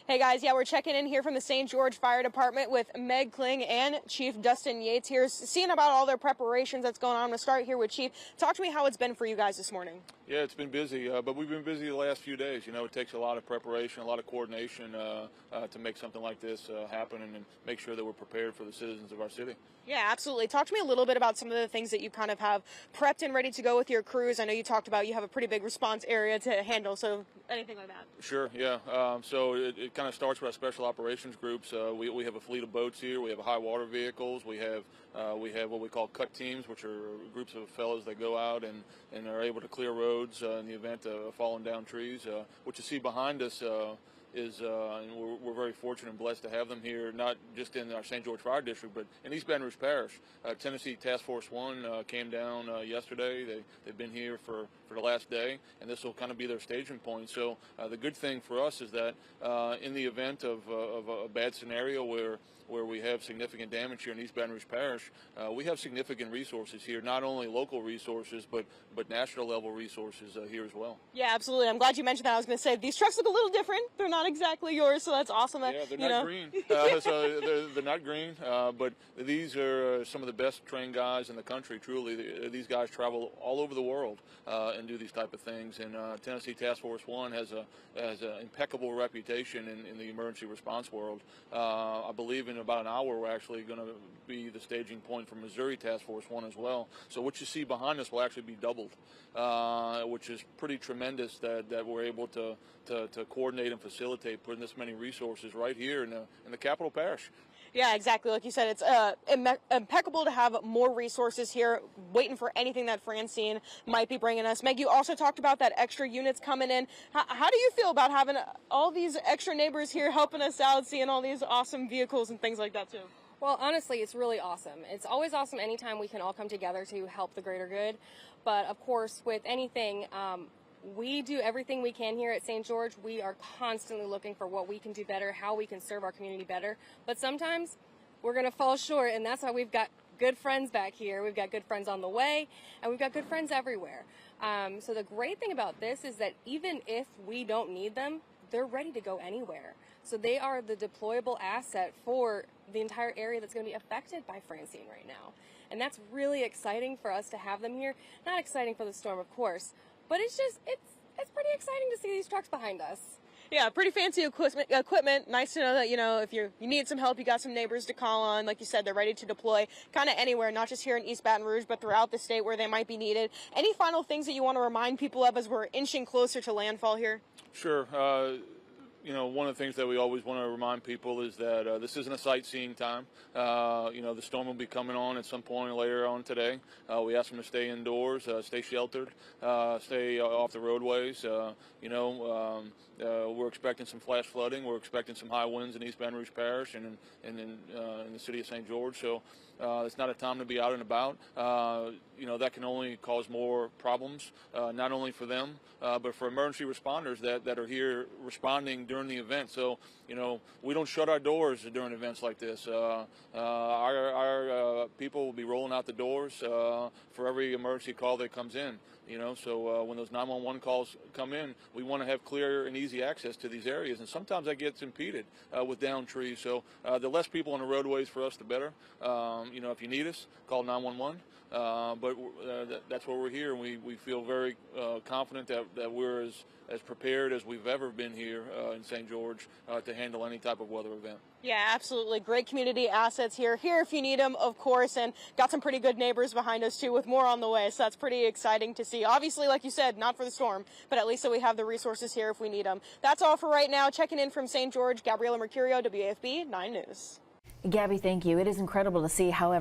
Hey guys, yeah, we're checking in here from the St. George Fire Department with Meg Kling and Chief Dustin Yates here, seeing about all their preparations that's going on. I'm going to start here with Chief. Talk to me how it's been for you guys this morning. Yeah, it's been busy, but we've been busy the last few days. You know, it takes a lot of preparation, a lot of coordination to make something like this happen and make sure that we're prepared for the citizens of our city. Yeah, absolutely. Talk to me a little bit about some of the things that you kind of have prepped and ready to go with your crews. I know you talked about you have a pretty big response area to handle, so anything like that. Sure, yeah. So it kind of starts with our special operations groups. We have a fleet of boats here. We have high water vehicles. We have what we call cut teams, which are groups of fellows that go out and are able to clear roads in the event of falling down trees. What you see behind us and we're very fortunate and blessed to have them here, not just in our St. George Fire District, but in East Baton Rouge Parish. Tennessee Task Force 1 came down yesterday. They've been here for the last day, and this will kind of be their staging point. So the good thing for us is that in the event of a bad scenario where we have significant damage here in East Baton Rouge Parish, we have significant resources here, not only local resources, but national level resources here as well. Yeah, absolutely. I'm glad you mentioned that. I was going to say, these trucks look a little different. They're not exactly yours, so that's awesome. Yeah, they're not green. So they're not green, but these are some of the best trained guys in the country, truly. These guys travel all over the world and do these type of things, and Tennessee Task Force 1 has an impeccable reputation in the emergency response world. I believe in about an hour we're actually going to be the staging point for Missouri Task Force 1 as well. So what you see behind us will actually be doubled, which is pretty tremendous that we're able to coordinate and facilitate putting this many resources right here in the capital parish. Yeah, exactly. Like you said, it's impeccable to have more resources here, waiting for anything that Francine might be bringing us. Meg, you also talked about that extra units coming in. How do you feel about having all these extra neighbors here helping us out, seeing all these awesome vehicles and things like that too? Well, honestly, it's really awesome. It's always awesome anytime we can all come together to help the greater good. But of course, with anything, we do everything we can here at St. George. We are constantly looking for what we can do better, how we can serve our community better. But sometimes we're going to fall short, and that's why we've got good friends back here. We've got good friends on the way, and we've got good friends everywhere. So the great thing about this is that even if we don't need them, they're ready to go anywhere. So they are the deployable asset for the entire area that's going to be affected by Francine right now. And that's really exciting for us to have them here. Not exciting for the storm, of course, but it's pretty exciting to see these trucks behind us. Yeah, pretty fancy equipment. Nice to know that, if you need some help, you got some neighbors to call on. Like you said, they're ready to deploy kind of anywhere, not just here in East Baton Rouge, but throughout the state where they might be needed. Any final things that you want to remind people of as we're inching closer to landfall here? Sure. One of the things that we always want to remind people is that this isn't a sightseeing time. The storm will be coming on at some point later on today. We ask them to stay indoors, stay sheltered, stay off the roadways. We're expecting some flash flooding. We're expecting some high winds in East Baton Rouge Parish and in the city of St. George. So it's not a time to be out and about. That can only cause more problems, not only for them, but for emergency responders that are here responding during the event. So, we don't shut our doors during events like this. Our people will be rolling out the doors for every emergency call that comes in. So when those 911 calls come in, we want to have clear and easy access to these areas, and sometimes that gets impeded with downed trees. So the less people on the roadways for us, the better. If you need us, call 911. But that's why we're here, and we feel very confident that we're as prepared as we've ever been here in St. George to handle any type of weather event. Yeah, absolutely. Great community assets here. Here if you need them, of course, and got some pretty good neighbors behind us, too, with more on the way. So that's pretty exciting to see. Obviously, like you said, not for the storm, but at least so we have the resources here if we need them. That's all for right now. Checking in from St. George, Gabriella Mercurio, WAFB 9 News. Gabby, thank you. It is incredible to see how